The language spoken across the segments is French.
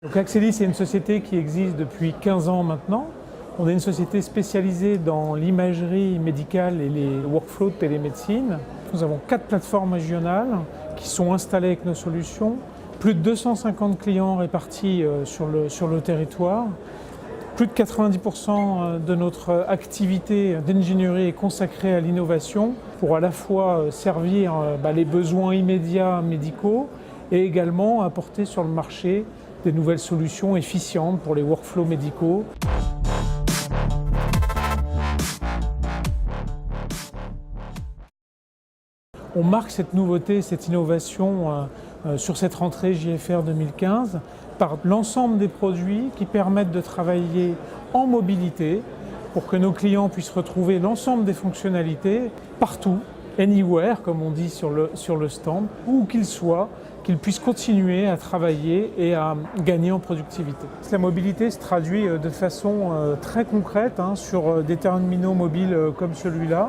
Donc Axelis, c'est une société qui existe depuis 15 ans maintenant. On est une société spécialisée dans l'imagerie médicale et les workflows de télémédecine. Nous avons 4 plateformes régionales qui sont installées avec nos solutions, plus de 250 clients répartis sur le territoire. Plus de 90% de notre activité d'ingénierie est consacrée à l'innovation pour à la fois servir les besoins immédiats médicaux et également apporter sur le marché des nouvelles solutions efficientes pour les workflows médicaux. On marque cette nouveauté, cette innovation sur cette rentrée JFR 2015 par l'ensemble des produits qui permettent de travailler en mobilité pour que nos clients puissent retrouver l'ensemble des fonctionnalités partout, anywhere comme on dit sur le stand, où qu'ils soient, qu'ils puissent continuer à travailler et à gagner en productivité. La mobilité se traduit de façon très concrète sur des terminaux mobiles comme celui-là,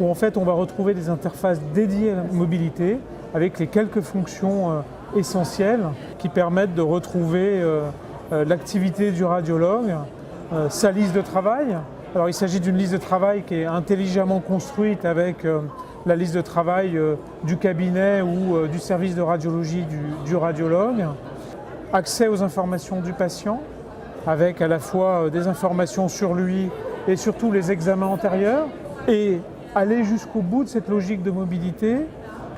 où en fait on va retrouver des interfaces dédiées à la mobilité avec les quelques fonctions essentielles qui permettent de retrouver l'activité du radiologue, sa liste de travail. Alors il s'agit d'une liste de travail qui est intelligemment construite avec la liste de travail du cabinet ou du service de radiologie du radiologue. Accès aux informations du patient avec à la fois des informations sur lui et surtout les examens antérieurs. Et aller jusqu'au bout de cette logique de mobilité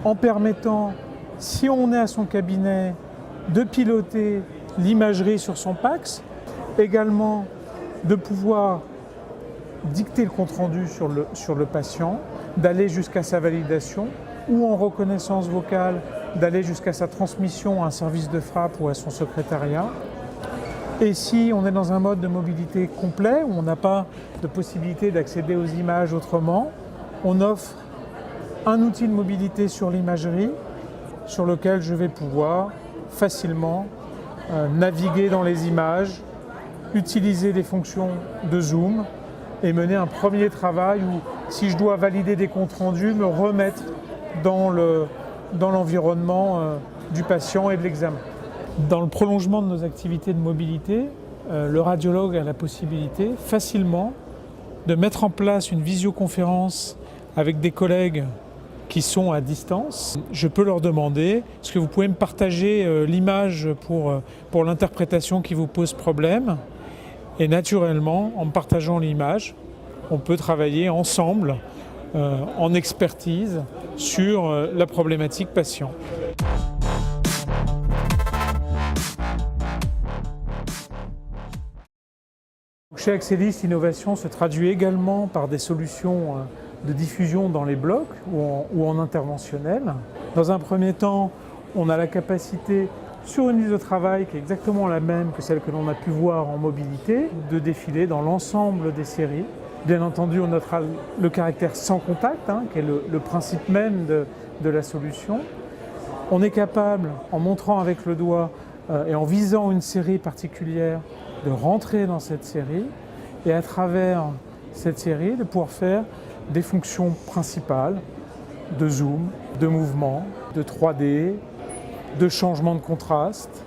en permettant, si on est à son cabinet, de piloter l'imagerie sur son PACS, également de pouvoir dicter le compte-rendu sur le patient, d'aller jusqu'à sa validation ou en reconnaissance vocale, d'aller jusqu'à sa transmission à un service de frappe ou à son secrétariat. Et si on est dans un mode de mobilité complet, où on n'a pas de possibilité d'accéder aux images autrement, on offre un outil de mobilité sur l'imagerie sur lequel je vais pouvoir facilement naviguer dans les images, utiliser des fonctions de zoom et mener un premier travail où, si je dois valider des comptes rendus, me remettre dans l'environnement du patient et de l'examen. Dans le prolongement de nos activités de mobilité, le radiologue a la possibilité facilement de mettre en place une visioconférence avec des collègues qui sont à distance. Je peux leur demander, est-ce que vous pouvez me partager l'image pour l'interprétation qui vous pose problème? Et naturellement, en me partageant l'image, on peut travailler ensemble en expertise sur la problématique patient. Chez Axelis, l'innovation se traduit également par des solutions de diffusion dans les blocs ou en interventionnel. Dans un premier temps, on a la capacité, sur une liste de travail qui est exactement la même que celle que l'on a pu voir en mobilité, de défiler dans l'ensemble des séries. Bien entendu, on notera le caractère sans contact, qui est le principe même de la solution. On est capable, en montrant avec le doigt et en visant une série particulière, de rentrer dans cette série et à travers cette série de pouvoir faire des fonctions principales de zoom, de mouvement, de 3D, de changement de contraste.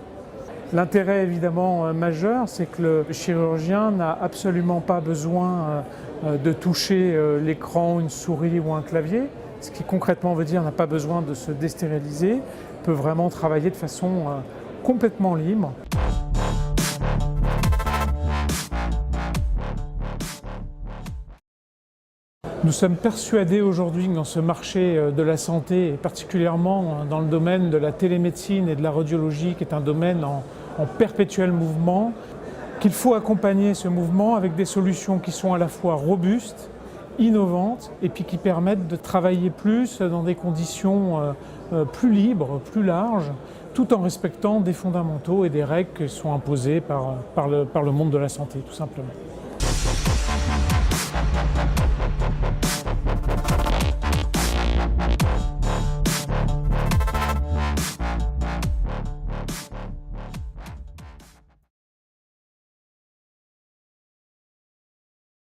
L'intérêt évidemment majeur, c'est que le chirurgien n'a absolument pas besoin de toucher l'écran, une souris ou un clavier, ce qui concrètement veut dire n'a pas besoin de se déstériliser, peut vraiment travailler de façon complètement libre. Nous sommes persuadés aujourd'hui que dans ce marché de la santé, et particulièrement dans le domaine de la télémédecine et de la radiologie, qui est un domaine en perpétuel mouvement, qu'il faut accompagner ce mouvement avec des solutions qui sont à la fois robustes, innovantes, et puis qui permettent de travailler plus dans des conditions plus libres, plus larges, tout en respectant des fondamentaux et des règles qui sont imposées par le monde de la santé, tout simplement.